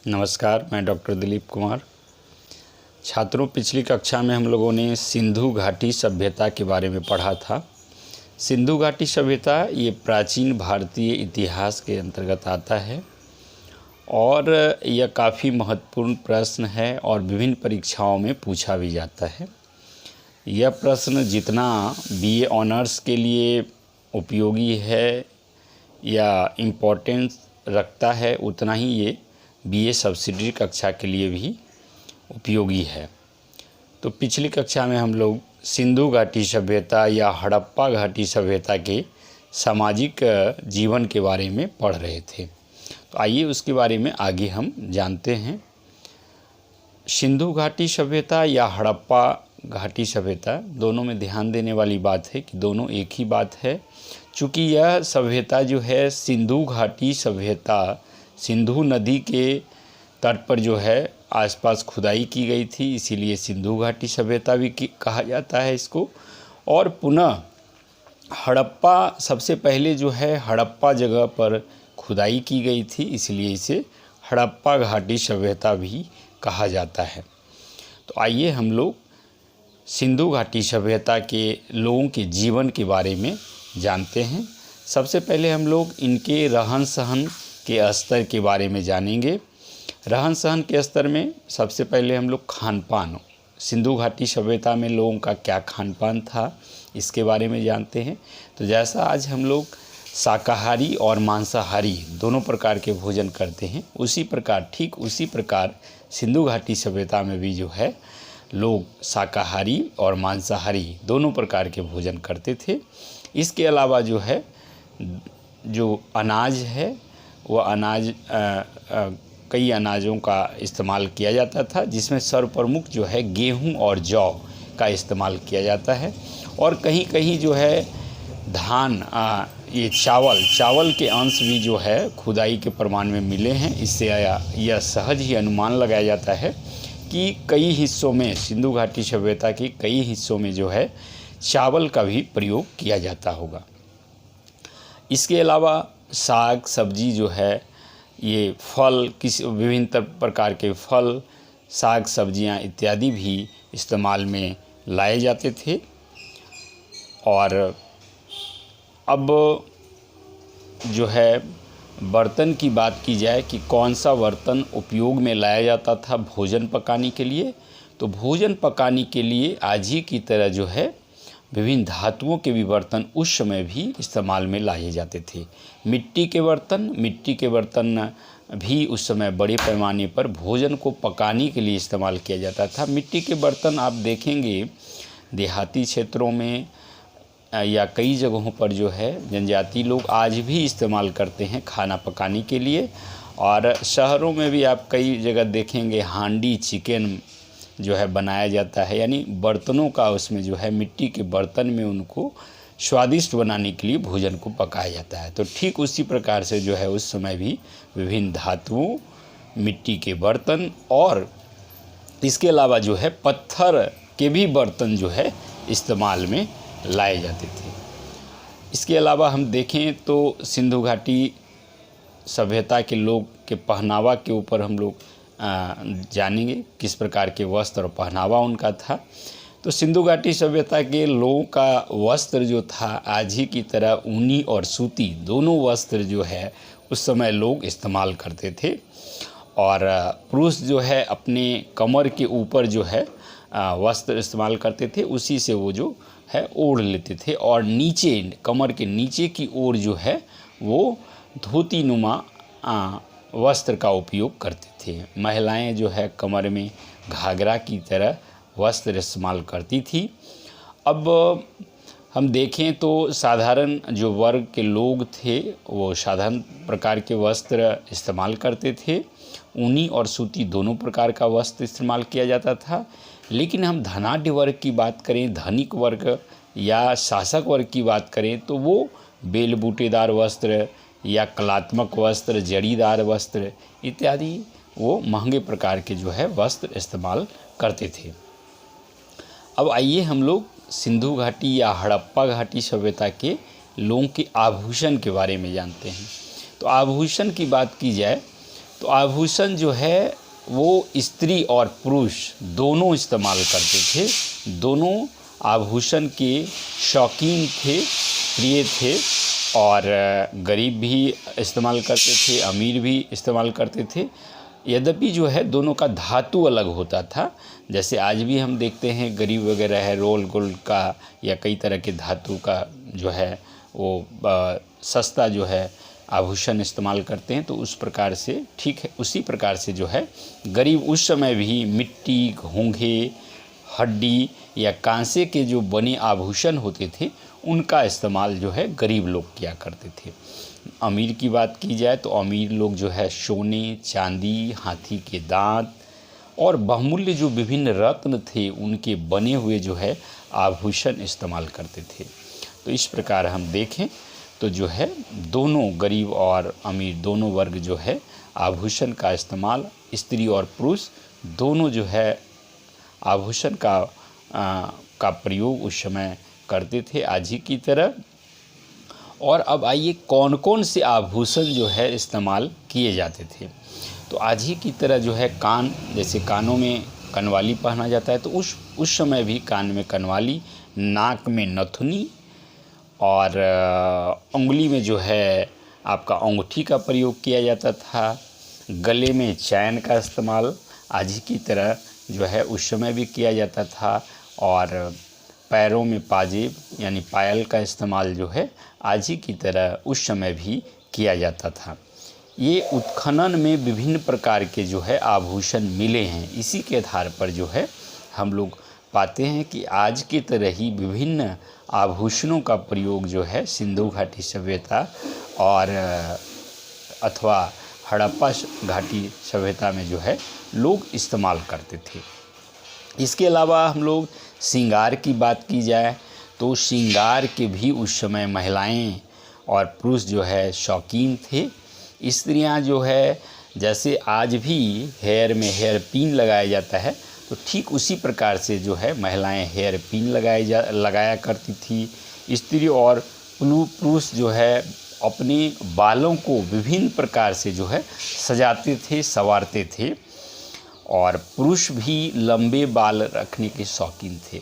नमस्कार, मैं डॉक्टर दिलीप कुमार। छात्रों, पिछली कक्षा में हम लोगों ने सिंधु घाटी सभ्यता के बारे में पढ़ा था। सिंधु घाटी सभ्यता ये प्राचीन भारतीय इतिहास के अंतर्गत आता है और यह काफ़ी महत्वपूर्ण प्रश्न है और विभिन्न परीक्षाओं में पूछा भी जाता है। यह प्रश्न जितना बीए ऑनर्स के लिए उपयोगी है या इम्पोर्टेंस रखता है, उतना ही ये बीए सब्सिडियरी कक्षा के लिए भी उपयोगी है। तो पिछली कक्षा में हम लोग सिंधु घाटी सभ्यता या हड़प्पा घाटी सभ्यता के सामाजिक जीवन के बारे में पढ़ रहे थे। तो आइए उसके बारे में आगे हम जानते हैं। सिंधु घाटी सभ्यता या हड़प्पा घाटी सभ्यता, दोनों में ध्यान देने वाली बात है कि दोनों एक ही बात है। चूँकि यह सभ्यता जो है सिंधु घाटी सभ्यता, सिंधु नदी के तट पर जो है आसपास खुदाई की गई थी, इसीलिए सिंधु घाटी सभ्यता भी कहा जाता है इसको। और पुनः हड़प्पा, सबसे पहले जो है हड़प्पा जगह पर खुदाई की गई थी, इसलिए इसे हड़प्पा घाटी सभ्यता भी कहा जाता है। तो आइए हम लोग सिंधु घाटी सभ्यता के लोगों के जीवन के बारे में जानते हैं। सबसे पहले हम लोग इनके रहन सहन के स्तर के बारे में जानेंगे। रहन सहन के स्तर में सबसे पहले हम लोग खान पान, सिंधु घाटी सभ्यता में लोगों का क्या खान पान था, इसके बारे में जानते हैं। तो जैसा आज हम लोग शाकाहारी और मांसाहारी दोनों प्रकार के भोजन करते हैं, ठीक उसी प्रकार सिंधु घाटी सभ्यता में भी जो है लोग शाकाहारी और मांसाहारी दोनों प्रकार के भोजन करते थे। इसके अलावा जो है जो अनाज है वह अनाज कई अनाजों का इस्तेमाल किया जाता था, जिसमें सर्वप्रमुख जो है गेहूं और जौ का इस्तेमाल किया जाता है। और कहीं कहीं जो है धान, ये चावल के अंश भी जो है खुदाई के प्रमाण में मिले हैं। इससे यह सहज ही अनुमान लगाया जाता है कि कई हिस्सों में, सिंधु घाटी सभ्यता के कई हिस्सों में जो है चावल का भी प्रयोग किया जाता होगा। इसके अलावा साग सब्जी जो है, ये फल, विभिन्न प्रकार के फल, साग सब्जियां इत्यादि भी इस्तेमाल में लाए जाते थे। और अब जो है बर्तन की बात की जाए कि कौन सा बर्तन उपयोग में लाया जाता था भोजन पकाने के लिए, तो भोजन पकाने के लिए आज ही की तरह जो है विभिन्न धातुओं के भी बर्तन उस समय भी इस्तेमाल में लाए जाते थे। मिट्टी के बर्तन भी उस समय बड़े पैमाने पर भोजन को पकाने के लिए इस्तेमाल किया जाता था। मिट्टी के बर्तन आप देखेंगे देहाती क्षेत्रों में या कई जगहों पर जो है जनजाति लोग आज भी इस्तेमाल करते हैं खाना पकाने के लिए। और शहरों में भी आप कई जगह देखेंगे हांडी चिकन जो है बनाया जाता है, यानी बर्तनों का उसमें जो है मिट्टी के बर्तन में उनको स्वादिष्ट बनाने के लिए भोजन को पकाया जाता है। तो ठीक उसी प्रकार से जो है उस समय भी विभिन्न धातुओं, मिट्टी के बर्तन और इसके अलावा जो है पत्थर के भी बर्तन जो है इस्तेमाल में लाए जाते थे। इसके अलावा हम देखें तो सिंधु घाटी सभ्यता के लोग के पहनावा के ऊपर हम लोग जानेंगे किस प्रकार के वस्त्र और पहनावा उनका था। तो सिंधु घाटी सभ्यता के लोगों का वस्त्र जो था आज ही की तरह ऊनी और सूती दोनों वस्त्र जो है उस समय लोग इस्तेमाल करते थे। और पुरुष जो है अपने कमर के ऊपर जो है वस्त्र इस्तेमाल करते थे, उसी से वो जो है ओढ़ लेते थे। और नीचे, कमर के नीचे की ओर जो है वो धोती नुमा वस्त्र का उपयोग करते थे। महिलाएं जो है कमर में घाघरा की तरह वस्त्र इस्तेमाल करती थी। अब हम देखें तो साधारण जो वर्ग के लोग थे वो साधारण प्रकार के वस्त्र इस्तेमाल करते थे। ऊनी और सूती दोनों प्रकार का वस्त्र इस्तेमाल किया जाता था। लेकिन हम धनाढ्य वर्ग की बात करें, धनिक वर्ग या शासक वर्ग की बात करें, तो वो बेल बूटेदार वस्त्र या कलात्मक वस्त्र, जड़ीदार वस्त्र इत्यादि वो महंगे प्रकार के जो है वस्त्र इस्तेमाल करते थे। अब आइए हम लोग सिंधु घाटी या हड़प्पा घाटी सभ्यता के लोगों के आभूषण के बारे में जानते हैं। तो आभूषण की बात की जाए तो आभूषण जो है वो स्त्री और पुरुष दोनों इस्तेमाल करते थे। दोनों आभूषण के शौकीन थे, प्रिय थे, और गरीब भी इस्तेमाल करते थे, अमीर भी इस्तेमाल करते थे। यद्यपि जो है दोनों का धातु अलग होता था। जैसे आज भी हम देखते हैं गरीब वगैरह है रोल गोल्ड का या कई तरह के धातु का जो है वो सस्ता जो है आभूषण इस्तेमाल करते हैं, तो उस प्रकार से ठीक है उसी प्रकार से जो है गरीब उस समय भी मिट्टी, घोंघे, हड्डी या कांसे के जो बने आभूषण होते थे उनका इस्तेमाल जो है गरीब लोग किया करते थे। अमीर की बात की जाए तो अमीर लोग जो है सोने, चांदी, हाथी के दांत और बहुमूल्य जो विभिन्न रत्न थे उनके बने हुए जो है आभूषण इस्तेमाल करते थे। तो इस प्रकार हम देखें तो जो है दोनों गरीब और अमीर दोनों वर्ग जो है आभूषण का इस्तेमाल, स्त्री और पुरुष दोनों जो है आभूषण का प्रयोग उस समय करते थे आज ही की तरह। और अब आइए कौन कौन से आभूषण जो है इस्तेमाल किए जाते थे। तो आज ही की तरह जो है कान, जैसे कानों में कनवाली पहना जाता है तो उस समय भी कान में कनवाली, नाक में नथुनी और उंगली में जो है आपका अंगूठी का प्रयोग किया जाता था। गले में चैन का इस्तेमाल आज ही की तरह जो है उस समय भी किया जाता था। और पैरों में पाजेब यानी पायल का इस्तेमाल जो है आज ही की तरह उस समय भी किया जाता था। ये उत्खनन में विभिन्न प्रकार के जो है आभूषण मिले हैं। इसी के आधार पर जो है हम लोग पाते हैं कि आज की तरह ही विभिन्न आभूषणों का प्रयोग जो है सिंधु घाटी सभ्यता और अथवा हड़प्पा घाटी सभ्यता में जो है लोग इस्तेमाल करते थे। इसके अलावा हम लोग श्रृंगार की बात की जाए तो श्रृंगार के भी उस समय महिलाएं और पुरुष जो है शौकीन थे। स्त्रियां जो है जैसे आज भी हेयर में हेयर पिन लगाया जाता है तो ठीक उसी प्रकार से जो है महिलाएं हेयर पिन लगाया करती थी। स्त्री और पुरुष जो है अपने बालों को विभिन्न प्रकार से जो है सजाते थे, संवारते थे। और पुरुष भी लंबे बाल रखने के शौकीन थे।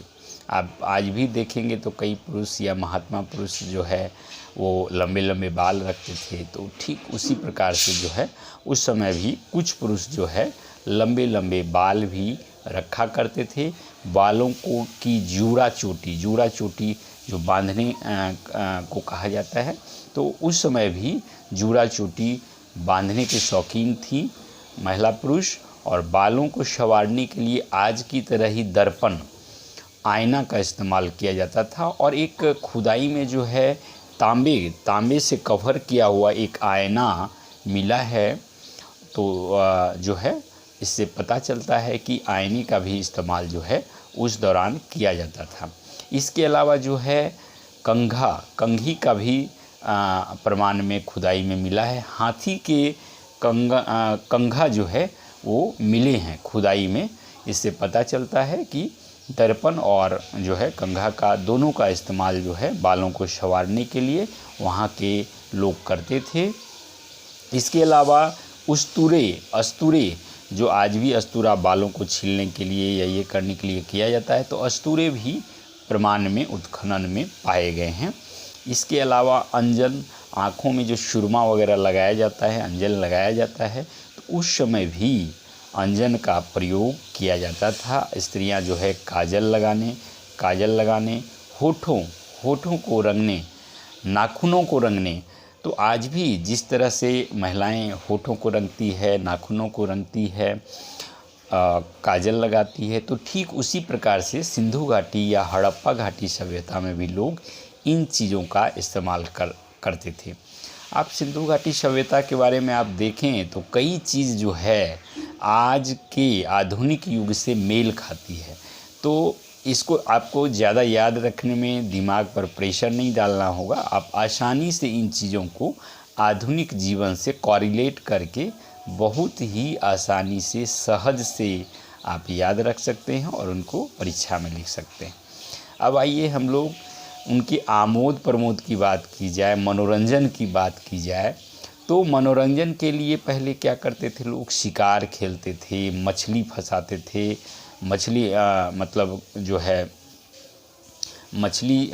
आप आज भी देखेंगे तो कई पुरुष या महात्मा पुरुष जो है वो लंबे लंबे बाल रखते थे। तो ठीक उसी प्रकार से जो है उस समय भी कुछ पुरुष जो है लंबे लंबे बाल भी रखा करते थे। बालों को की जूड़ा चोटी जो बांधने को कहा जाता है, तो उस समय भी जूड़ा चोटी बांधने के शौकीन थी महिला पुरुष। और बालों को संवारने के लिए आज की तरह ही दर्पण, आईना का इस्तेमाल किया जाता था। और एक खुदाई में जो है तांबे से कवर किया हुआ एक आईना मिला है। तो जो है इससे पता चलता है कि आईने का भी इस्तेमाल जो है उस दौरान किया जाता था। इसके अलावा जो है कंघी का भी प्रमाण में खुदाई में मिला है। हाथी के कंघा जो है वो मिले हैं खुदाई में। इससे पता चलता है कि दर्पण और जो है कंघा का दोनों का इस्तेमाल जो है बालों को संवारने के लिए वहाँ के लोग करते थे। इसके अलावा अस्तूरे जो आज भी अस्तूरा बालों को छीलने के लिए या ये करने के लिए किया जाता है, तो अस्तूरे भी प्रमाण में उत्खनन में पाए गए हैं। इसके अलावा अंजन, आँखों में जो सुरमा वगैरह लगाया जाता है, अंजन लगाया जाता है, तो उस समय भी अंजन का प्रयोग किया जाता था। स्त्रियां जो है काजल लगाने, होठों को रंगने, नाखूनों को रंगने। तो आज भी जिस तरह से महिलाएं होठों को रंगती है, नाखूनों को रंगती है, काजल लगाती है, तो ठीक उसी प्रकार से सिंधु घाटी या हड़प्पा घाटी सभ्यता में भी लोग इन चीज़ों का इस्तेमाल करते थे। आप सिंधु घाटी सभ्यता के बारे में आप देखें तो कई चीज़ जो है आज के आधुनिक युग से मेल खाती है। तो इसको आपको ज़्यादा याद रखने में दिमाग पर प्रेशर नहीं डालना होगा। आप आसानी से इन चीज़ों को आधुनिक जीवन से कोरिलेट करके बहुत ही आसानी से, सहज से आप याद रख सकते हैं और उनको परीक्षा में लिख सकते हैं। अब आइए हम लोग उनकी आमोद प्रमोद की बात की जाए, मनोरंजन की बात की जाए, तो तो मनोरंजन के लिए पहले क्या करते थे लोग, शिकार खेलते थे, मछली फंसाते थे, मछली मतलब जो है मछली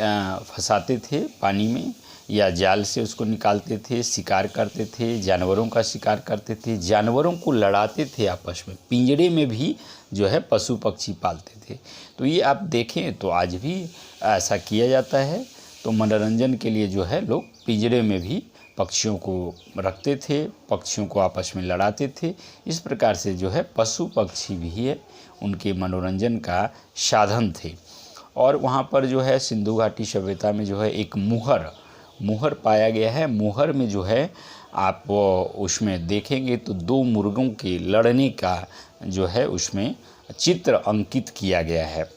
फंसाते थे पानी में या जाल से उसको निकालते थे, शिकार करते थे, जानवरों का शिकार करते थे, जानवरों को लड़ाते थे आपस में, पिंजड़े में भी जो है पशु पक्षी पालते थे। तो ये आप देखें तो आज भी ऐसा किया जाता है। तो मनोरंजन के लिए जो है लोग पिंजड़े में भी पक्षियों को रखते थे, पक्षियों को आपस में लड़ाते थे। इस प्रकार से जो है पशु पक्षी भी है उनके मनोरंजन का साधन थे। और वहाँ पर जो है सिंधु घाटी सभ्यता में जो है एक मुहर पाया गया है। मुहर में जो है आप उसमें देखेंगे तो 2 मुर्गों के लड़ने का जो है उसमें चित्र अंकित किया गया है।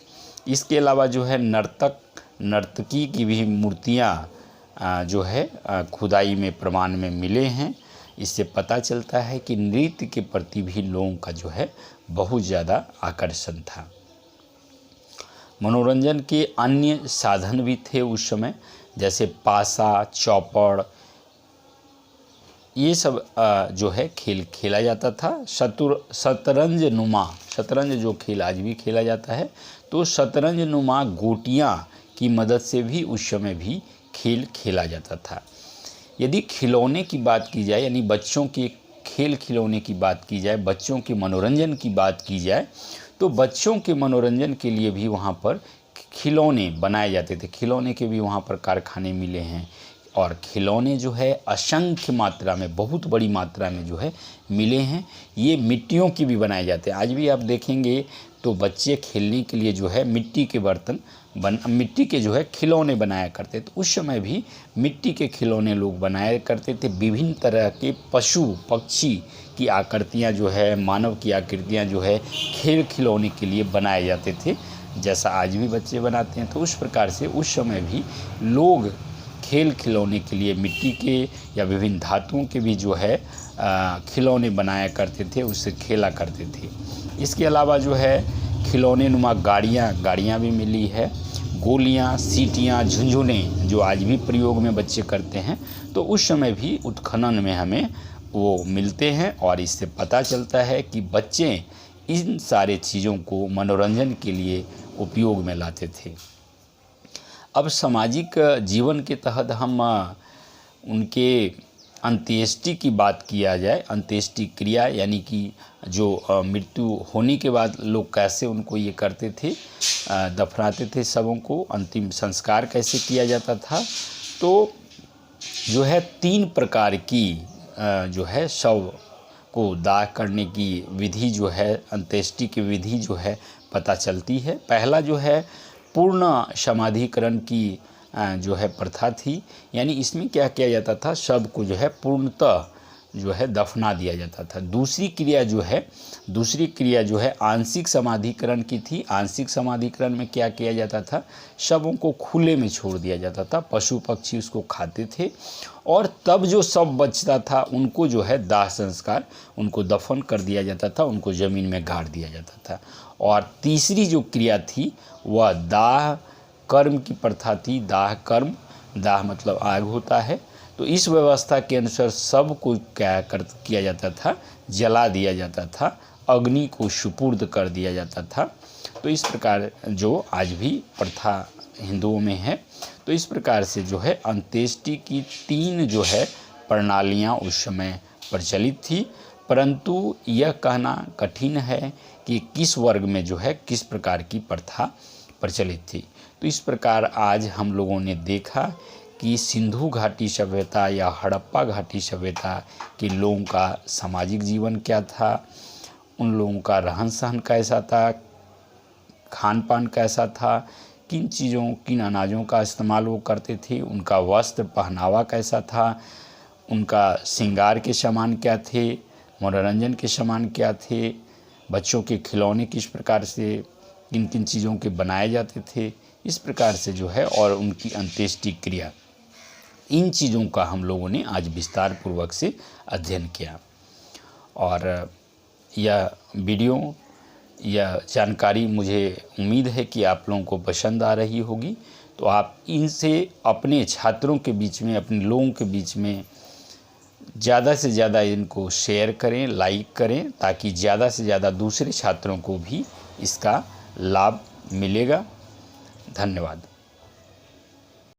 इसके अलावा जो है नर्तकी की भी मूर्तियाँ जो है खुदाई में प्रमाण में मिले हैं। इससे पता चलता है कि नृत्य के प्रति भी लोगों का जो है बहुत ज़्यादा आकर्षण था। मनोरंजन के अन्य साधन भी थे उस समय, जैसे पासा, चौपड़, ये सब जो है खेल खेला जाता था। शतरंज जो खेल आज भी खेला जाता है, तो शतरंज नुमा गोटियाँ की मदद से भी उस समय भी खेल खेला जाता था। यदि खिलौने की बात की जाए, यानी बच्चों के खेल खिलौने की बात की जाए, बच्चों के मनोरंजन की बात की जाए, तो बच्चों के मनोरंजन के लिए भी वहाँ पर खिलौने बनाए जाते थे। खिलौने के भी वहाँ पर कारखाने मिले हैं और खिलौने जो है असंख्य मात्रा में, बहुत बड़ी मात्रा में जो है मिले हैं। ये मिट्टियों की भी बनाए जाते हैं। आज भी आप देखेंगे तो बच्चे खेलने के लिए जो है मिट्टी के बर्तन मिट्टी के जो है खिलौने बनाया करते थे। उस समय भी मिट्टी के खिलौने लोग बनाया करते थे। विभिन्न तरह के पशु पक्षी की आकृतियाँ जो है, मानव की आकृतियाँ जो है खेल खिलौने के लिए बनाए जाते थे, जैसा आज भी बच्चे बनाते हैं। तो उस प्रकार से उस समय भी लोग खेल खिलौने के लिए मिट्टी के या विभिन्न धातुओं के भी जो है खिलौने बनाया करते थे, उससे खेला करते थे। इसके अलावा जो है खिलौने नुमा गाड़ियाँ भी मिली है। गोलियाँ, सीटियाँ, झुनझुने जो आज भी प्रयोग में बच्चे करते हैं, तो उस समय भी उत्खनन में हमें वो मिलते हैं और इससे पता चलता है कि बच्चे इन सारे चीज़ों को मनोरंजन के लिए उपयोग में लाते थे। अब सामाजिक जीवन के तहत हम उनके अंत्येष्टि की बात किया जाए, अंत्येष्टि क्रिया यानी कि जो मृत्यु होने के बाद लोग कैसे उनको ये करते थे, दफनाते थे शवों को, अंतिम संस्कार कैसे किया जाता था। तो जो है 3 प्रकार की जो है शव को दाह करने की विधि जो है, अंत्येष्टि की विधि जो है पता चलती है। पहला जो है पूर्ण समाधिकरण की जो है प्रथा थी, यानी इसमें क्या किया जाता था, शव को जो है पूर्णतः जो है दफना दिया जाता था। दूसरी क्रिया जो है आंशिक समाधिकरण की थी। आंशिक समाधिकरण में क्या किया जाता था, शवों को खुले में छोड़ दिया जाता था, पशु पक्षी उसको खाते थे और तब जो शव बचता था उनको जो है दाह संस्कार, उनको दफन कर दिया जाता था, उनको ज़मीन में गाड़ दिया जाता था। और तीसरी जो क्रिया थी वह दाह कर्म की प्रथा थी। दाह कर्म, दाह मतलब आग होता है, तो इस व्यवस्था के अनुसार सब को किया जाता था, जला दिया जाता था, अग्नि को सुपुर्द कर दिया जाता था। तो इस प्रकार जो आज भी प्रथा हिंदुओं में है, तो इस प्रकार से जो है अंत्येष्टि की 3 जो है प्रणालियाँ उस समय प्रचलित थी। परंतु यह कहना कठिन है कि किस वर्ग में जो है किस प्रकार की प्रथा प्रचलित थी। तो इस प्रकार आज हम लोगों ने देखा कि सिंधु घाटी सभ्यता या हड़प्पा घाटी सभ्यता के लोगों का सामाजिक जीवन क्या था, उन लोगों का रहन सहन कैसा था, खान पान कैसा था, किन अनाजों का इस्तेमाल वो करते थे, उनका वस्त्र पहनावा कैसा था, उनका श्रृंगार के सामान क्या थे, मनोरंजन के सामान क्या थे, बच्चों के खिलौने किस प्रकार से किन किन चीज़ों के बनाए जाते थे, इस प्रकार से जो है, और उनकी अंत्येष्टि क्रिया, इन चीज़ों का हम लोगों ने आज विस्तार पूर्वक से अध्ययन किया। और यह वीडियो यह जानकारी मुझे उम्मीद है कि आप लोगों को पसंद आ रही होगी। तो आप इनसे अपने छात्रों के बीच में, अपने लोगों के बीच में ज़्यादा से ज़्यादा इनको शेयर करें, लाइक करें, ताकि ज़्यादा से ज़्यादा दूसरे छात्रों को भी इसका लाभ मिलेगा। धन्यवाद।